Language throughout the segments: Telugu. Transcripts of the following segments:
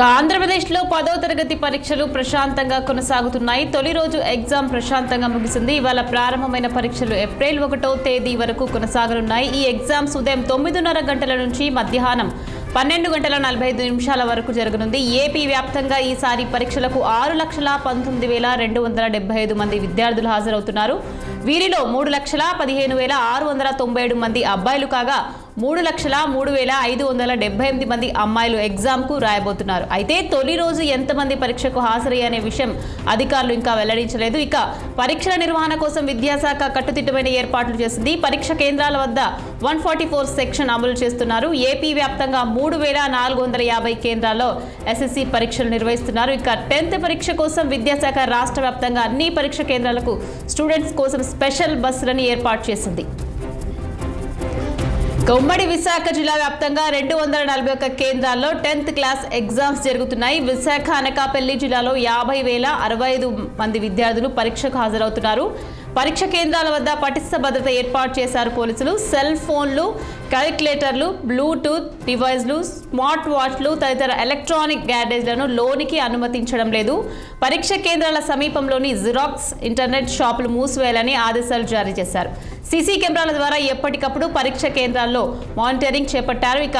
ఆంధ్రప్రదేశ్లో 10వ తరగతి పరీక్షలు ప్రశాంతంగా కొనసాగుతున్నాయి. తొలి రోజు ఎగ్జామ్ ప్రశాంతంగా ముగిసింది. ఇవాళ ప్రారంభమైన పరీక్షలు ఏప్రిల్ 1వ తేదీ వరకు కొనసాగనున్నాయి. ఈ ఎగ్జామ్స్ ఉదయం 9:30 గంటల నుంచి మధ్యాహ్నం 12:45 వరకు జరగనుంది. ఏపీ వ్యాప్తంగా ఈసారి పరీక్షలకు 6,19,275 మంది విద్యార్థులు హాజరవుతున్నారు. వీరిలో 3,15,697 మంది అబ్బాయిలు కాగా 3,03,578 మంది అమ్మాయిలు ఎగ్జామ్కు రాయబోతున్నారు. అయితే తొలి రోజు ఎంతమంది పరీక్షకు హాజరయ్యనే విషయం అధికారులు ఇంకా వెల్లడించలేదు. ఇక పరీక్షల నిర్వహణ కోసం విద్యాశాఖ కట్టుదిట్టమైన ఏర్పాట్లు చేసింది. పరీక్ష కేంద్రాల వద్ద 144 సెక్షన్ అమలు చేస్తున్నారు. ఏపీ వ్యాప్తంగా 3,450 కేంద్రాల్లో ఎస్ఎస్సి పరీక్షలు నిర్వహిస్తున్నారు. ఇక 10th పరీక్ష కోసం విద్యాశాఖ రాష్ట్ర వ్యాప్తంగా అన్ని పరీక్ష కేంద్రాలకు స్టూడెంట్స్ కోసం స్పెషల్ బస్సులను ఏర్పాటు చేసింది. ఉమ్మడి విశాఖ జిల్లా వ్యాప్తంగా 241 కేంద్రాల్లో 10th క్లాస్ ఎగ్జామ్స్ జరుగుతున్నాయి. విశాఖ అనకాపల్లి జిల్లాలో 50,065 మంది విద్యార్థులు పరీక్షకు హాజరవుతున్నారు. పరీక్ష కేంద్రాల వద్ద పటిష్ట భద్రత ఏర్పాటు చేశారు పోలీసులు. సెల్ ఫోన్లు, క్యాలిక్యులేటర్లు, బ్లూటూత్ డివైస్లు, స్మార్ట్ వాచ్లు తదితర ఎలక్ట్రానిక్ గ్యాడ్జెట్లను లోనికి అనుమతించడం లేదు. పరీక్ష కేంద్రాల సమీపంలోని జిరాక్స్, ఇంటర్నెట్ షాపులు మూసివేయాలని ఆదేశాలు జారీ చేశారు. సీసీ కెమెరాల ద్వారా ఎప్పటికప్పుడు పరీక్ష కేంద్రాల్లో మానిటరింగ్ చేపట్టారు. ఇక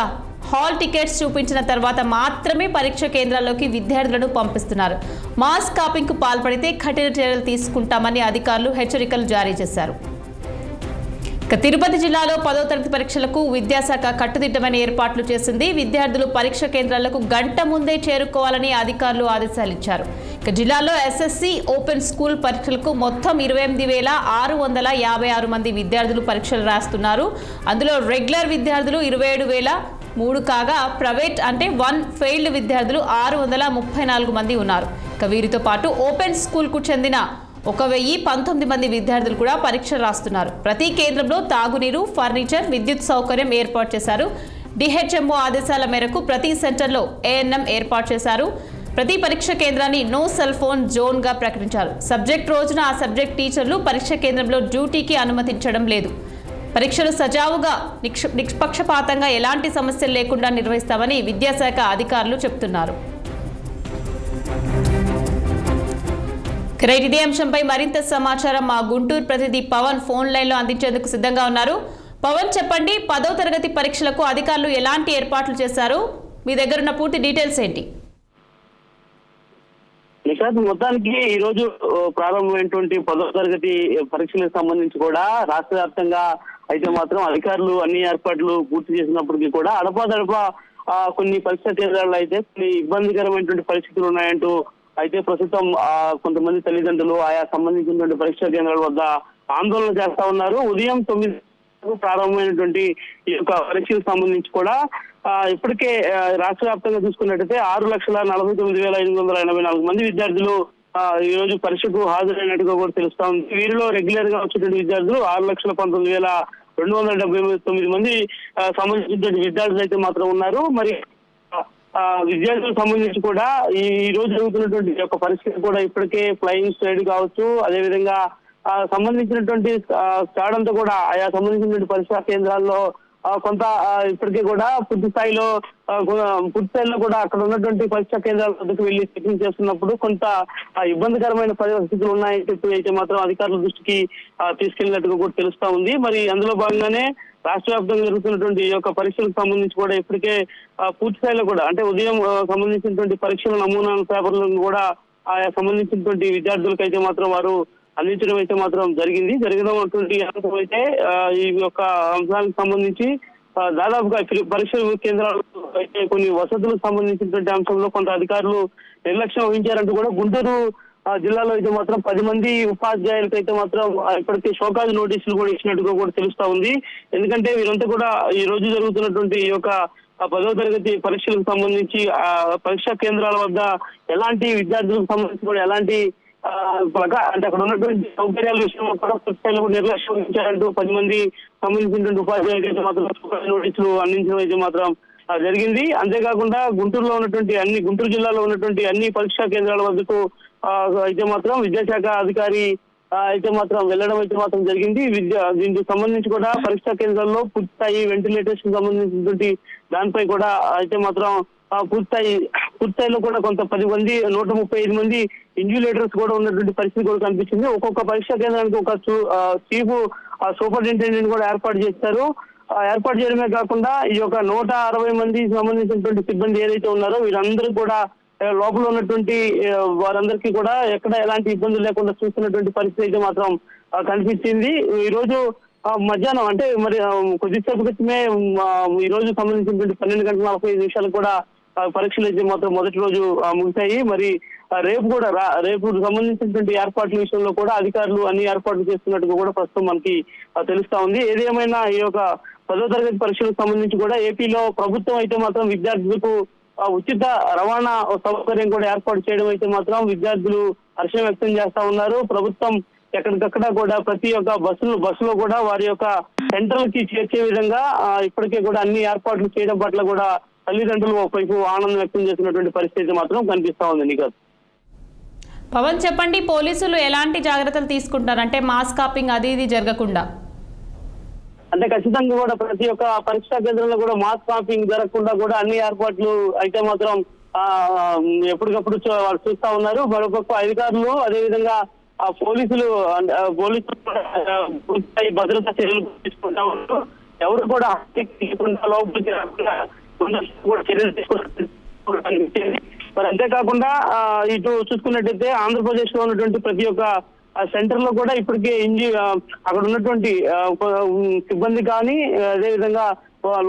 హాల్ టికెట్స్ చూపించిన తర్వాత మాత్రమే పరీక్ష కేంద్రాల్లోకి విద్యార్థులను పంపిస్తున్నారు. మాస్ కాపింగ్కు పాల్పడితే కఠిన చర్యలు తీసుకుంటామని అధికారులు హెచ్చరికలు జారీ చేశారు. తిరుపతి జిల్లాలో 10వ తరగతి పరీక్షలకు విద్యాశాఖ కట్టుదిట్టమైన ఏర్పాట్లు చేసింది. విద్యార్థులు పరీక్ష కేంద్రాలకు గంట ముందే చేరుకోవాలని అధికారులు ఆదేశాలు ఇచ్చారు. జిల్లాలో ఎస్ఎస్సి ఓపెన్ స్కూల్ పరీక్షలకు మొత్తం 28,656 మంది విద్యార్థులు పరీక్షలు రాస్తున్నారు. అందులో రెగ్యులర్ విద్యార్థులు 27,003 కాగా ప్రైవేట్ అంటే 1 ఫెయిల్డ్ విద్యార్థులు 634 మంది ఉన్నారు. వీరితో పాటు ఓపెన్ స్కూల్కు చెందిన 1,019 మంది విద్యార్థులు కూడా పరీక్షలు రాస్తున్నారు. ప్రతి కేంద్రంలో తాగునీరు, ఫర్నిచర్, విద్యుత్ సౌకర్యం ఏర్పాటు చేశారు. డిహెచ్ఎంఓ ఆదేశాల మేరకు ప్రతి సెంటర్లో ఏఎన్ఎం ఏర్పాటు చేశారు. ప్రతి పరీక్ష కేంద్రాన్ని నో సెల్ ఫోన్ జోన్గా ప్రకటించారు. సబ్జెక్ట్ రోజున ఆ సబ్జెక్ట్ టీచర్లు పరీక్ష కేంద్రంలో డ్యూటీకి అనుమతించడం లేదు. పరీక్షలు సజావుగా నిష్పక్షపాతంగా ఎలాంటి సమస్యలు లేకుండా నిర్వహిస్తామని విద్యాశాఖ అధికారులు చెబుతున్నారు. ఇదే అంశంపై మరింత సమాచారం మా గుంటూరు ప్రతినిధి పవన్ ఫోన్ లైన్లో అందించేందుకు సిద్ధంగా ఉన్నారు. పవన్, చెప్పండి, 10వ తరగతి పరీక్షలకు అధికారులు ఎలాంటి ఏర్పాట్లు చేశారు? మీ దగ్గర ఉన్న పూర్తి డీటెయిల్స్ ఏంటి? మొత్తానికి ఈ రోజు ప్రారంభమైనటువంటి 10వ తరగతి పరీక్షలకు సంబంధించి కూడా రాష్ట్ర వ్యాప్తంగా అయితే మాత్రం అధికారులు అన్ని ఏర్పాట్లు పూర్తి చేసినప్పటికీ కూడా అడపాదడపా కొన్ని పరీక్షా కేంద్రాల్లో అయితే కొన్ని ఇబ్బందికరమైనటువంటి పరిస్థితులు ఉన్నాయంటూ అయితే ప్రస్తుతం కొంతమంది తల్లిదండ్రులు ఆయా సంబంధించినటువంటి పరీక్షా కేంద్రాల వద్ద ఆందోళన చేస్తా ఉన్నారు. ఉదయం 9 ప్రారంభమైనటువంటి ఈ యొక్క పరీక్షలకు సంబంధించి కూడా ఇప్పటికే రాష్ట్ర వ్యాప్తంగా చూసుకున్నట్టయితే 6,49,584 మంది విద్యార్థులు ఈ రోజు పరీక్షకు హాజరైనట్టుగా కూడా తెలుస్తా ఉంది. వీరిలో రెగ్యులర్ గా వచ్చేటువంటి విద్యార్థులు 6,19,279 మంది సంబంధించినటువంటి విద్యార్థులు అయితే మాత్రం ఉన్నారు. మరి విద్యార్థులకు సంబంధించి కూడా ఈ రోజు జరుగుతున్నటువంటి యొక్క పరిస్థితి కూడా ఇప్పటికే ఫ్లయింగ్ స్క్వాడ్ కావచ్చు, అదేవిధంగా సంబంధించినటువంటి స్క్వాడ్ అంతా కూడా ఆయా సంబంధించినటువంటి పరీక్షా కేంద్రాల్లో కొంత ఇప్పటికే కూడా పూర్తి స్థాయిలో కూడా అక్కడ ఉన్నటువంటి పరీక్షా కేంద్రాల వద్దకు వెళ్లి చెకింగ్ చేస్తున్నప్పుడు కొంత ఇబ్బందికరమైన పరిస్థితులు ఉన్నాయని చెప్పి అయితే మాత్రం అధికారుల దృష్టికి తీసుకెళ్లినట్టుగా కూడా తెలుస్తా ఉంది. మరి అందులో భాగంగానే రాష్ట్ర వ్యాప్తంగా జరుగుతున్నటువంటి ఈ యొక్క పరీక్షలకు సంబంధించి కూడా ఇప్పటికే పూర్తి స్థాయిలో కూడా అంటే ఉదయం సంబంధించినటువంటి పరీక్షల నమూనా పేపర్లను కూడా ఆయా సంబంధించినటువంటి విద్యార్థులకు అయితే మాత్రం వారు అందించడం అయితే మాత్రం జరిగినటువంటి అంశం అయితే ఈ యొక్క అంశానికి సంబంధించి దాదాపుగా పరీక్ష కేంద్రాలు అయితే కొన్ని వసతులకు సంబంధించినటువంటి అంశంలో కొంత అధికారులు నిర్లక్ష్యం వహించారంటూ కూడా గుంటూరు జిల్లాలో అయితే మాత్రం 10 మంది ఉపాధ్యాయులకు అయితే మాత్రం ఇప్పటికే షోకాజ్ నోటీసులు కూడా ఇచ్చినట్టుగా కూడా తెలుస్తా ఉంది. ఎందుకంటే వీరంతా కూడా ఈ రోజు జరుగుతున్నటువంటి ఈ యొక్క 10వ తరగతి పరీక్షలకు సంబంధించి పరీక్షా కేంద్రాల వద్ద ఎలాంటి విద్యార్థులకు సంబంధించి కూడా ఎలాంటి అంటే అక్కడ ఉన్నటువంటి సౌకర్యాల విషయంలో కూడా పూర్తిస్థాయిలో నిర్లక్ష్యం వహించారంటూ 10 మంది సంబంధించినటువంటి ఉపాధ్యాయులకు అయితే మాత్రం షోకాజ్ నోటీసులు అందించడం అయితే మాత్రం జరిగింది. అంతేకాకుండా గుంటూరు జిల్లాలో ఉన్నటువంటి అన్ని పరీక్షా కేంద్రాల వద్దకు అయితే మాత్రం విద్యాశాఖ అధికారి అయితే మాత్రం వెళ్ళడం అయితే మాత్రం జరిగింది. దీనికి సంబంధించి కూడా పరీక్షా కేంద్రాల్లో పూర్తిస్థాయి వెంటిలేటర్స్ కి సంబంధించినటువంటి దానిపై కూడా అయితే మాత్రం పూర్తిస్థాయి పూర్తి స్థాయిలో కూడా కొంత 10 మంది 135 మంది ఇన్విజిలేటర్స్ కూడా ఉన్నటువంటి పరిస్థితి కూడా కనిపించింది. ఒక్కొక్క పరీక్షా కేంద్రానికి ఒక చీఫ్ సూపరింటెండెంట్ కూడా ఏర్పాటు చేశారు. ఏర్పాటు చేయడమే కాకుండా ఈ యొక్క 160 మందికి సంబంధించినటువంటి సిబ్బంది ఏదైతే ఉన్నారో వీరందరూ కూడా లోపల ఉన్నటువంటి వారందరికీ కూడా ఎక్కడ ఎలాంటి ఇబ్బందులు లేకుండా చూస్తున్నటువంటి పరిస్థితి అయితే మాత్రం కనిపించింది. ఈ రోజు మధ్యాహ్నం అంటే మరి కొద్దిసేపు క్రితమే ఈ రోజు సంబంధించినటువంటి 12:45 కూడా పరీక్షలు అయితే మాత్రం మొదటి రోజు ముగిశాయి. మరి రేపు సంబంధించినటువంటి ఏర్పాట్ల విషయంలో కూడా అధికారులు అన్ని ఏర్పాట్లు చేస్తున్నట్టుగా కూడా ప్రస్తుతం మనకి తెలుస్తా ఉంది. ఏదేమైనా ఈ యొక్క 10వ తరగతి పరీక్షలకు సంబంధించి కూడా ఏపీలో ప్రభుత్వం అయితే మాత్రం విద్యార్థులకు ఉచిత రవాణా సౌకర్యం కూడా ఏర్పాటు చేయడం అయితే మాత్రం విద్యార్థులు హర్షం వ్యక్తం చేస్తా ఉన్నారు. ప్రభుత్వం ఎక్కడికక్కడ కూడా ప్రతి ఒక్క బస్సులో కూడా వారి యొక్క సెంటర్లకి చేర్చే విధంగా ఇప్పటికే కూడా అన్ని ఏర్పాట్లు చేయడం పట్ల కూడా తల్లిదండ్రులు ఒకవైపు ఆనందం వ్యక్తం చేస్తున్నటువంటి పరిస్థితి మాత్రం కనిపిస్తా ఉంది. నిఖత్, పవన్ చెప్పండి, పోలీసులు ఎలాంటి జాగ్రత్తలు తీసుకుంటారు అంటే మాస్ కాపింగ్ అది ఇది జరగకుండా? అంటే ఖచ్చితంగా కూడా ప్రతి ఒక్క పరీక్షా కేంద్రంలో కూడా మాస్ కాపింగ్ జరగకుండా కూడా అన్ని ఏర్పాట్లు అయితే మాత్రం ఎప్పటికప్పుడు వాళ్ళు చూస్తా ఉన్నారు. మరొక అధికారులు అదేవిధంగా పోలీసులు భద్రతా చర్యలు తీసుకుంటా ఉన్నారు. ఎవరు కూడా లోపలికి కూడా చర్యలు తీసుకుంటారు. మరి అంతేకాకుండా ఇటు చూసుకున్నట్టయితే ఆంధ్రప్రదేశ్ లో ఉన్నటువంటి ప్రతి ఒక్క సెంటర్ లో కూడా ఇప్పటికే అక్కడ ఉన్నటువంటి సిబ్బంది కానీ అదేవిధంగా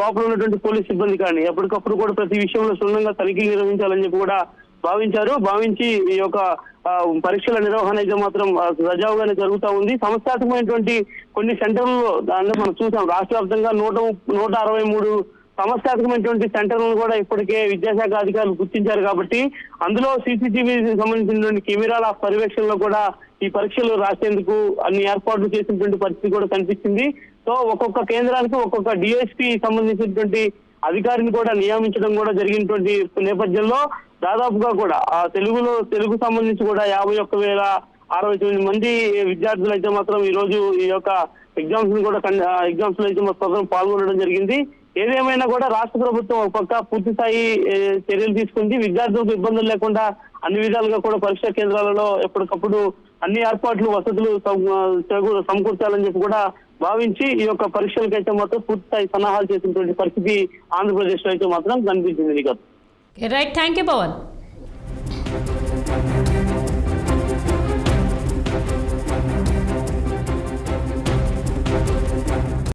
లోపల ఉన్నటువంటి పోలీస్ సిబ్బంది కానీ ఎప్పటికప్పుడు కూడా ప్రతి విషయంలో క్షుణ్ణంగా తనిఖీలు నిర్వహించాలని చెప్పి కూడా భావించి ఈ యొక్క పరీక్షల నిర్వహణ అయితే మాత్రం సజావుగానే జరుగుతూ ఉంది. సమస్యాత్మకమైనటువంటి కొన్ని సెంటర్లలో అంటే మనం చూసాం రాష్ట్ర వ్యాప్తంగా 163 సమస్యాత్మకమైనటువంటి సెంటర్లను కూడా ఇప్పటికే విద్యాశాఖ అధికారులు గుర్తించారు. కాబట్టి అందులో సీసీటీవీ సంబంధించినటువంటి కెమెరాల పర్యవేక్షణలో కూడా ఈ పరీక్షలు రాసేందుకు అన్ని ఏర్పాట్లు చేసినటువంటి పరిస్థితి కూడా కనిపించింది. సో ఒక్కొక్క కేంద్రానికి ఒక్కొక్క డిఎస్పీ సంబంధించినటువంటి అధికారిని కూడా నియమించడం కూడా జరిగినటువంటి నేపథ్యంలో దాదాపుగా కూడా తెలుగు సంబంధించి కూడా 51,069 మంది విద్యార్థులు అయితే మాత్రం ఈ రోజు ఈ యొక్క ఎగ్జామ్స్ లో అయితే మాత్రం పాల్గొనడం జరిగింది. ఏదేమైనా కూడా రాష్ట్ర ప్రభుత్వం ఒక పక్క పూర్తి స్థాయి చర్యలు తీసుకుంది. విద్యార్థులకు ఇబ్బందులు లేకుండా అన్ని విధాలుగా కూడా పరీక్షా కేంద్రాలలో ఎప్పటికప్పుడు అన్ని ఏర్పాట్లు వసతులు సమకూర్చాలని చెప్పి కూడా భావించి ఈ యొక్క పరీక్షలకైతే మాత్రం పూర్తి స్థాయి సన్నాహాలు చేసినటువంటి పరిస్థితి ఆంధ్రప్రదేశ్ లో అయితే మాత్రం కనిపించింది. Right, thank you Pawan.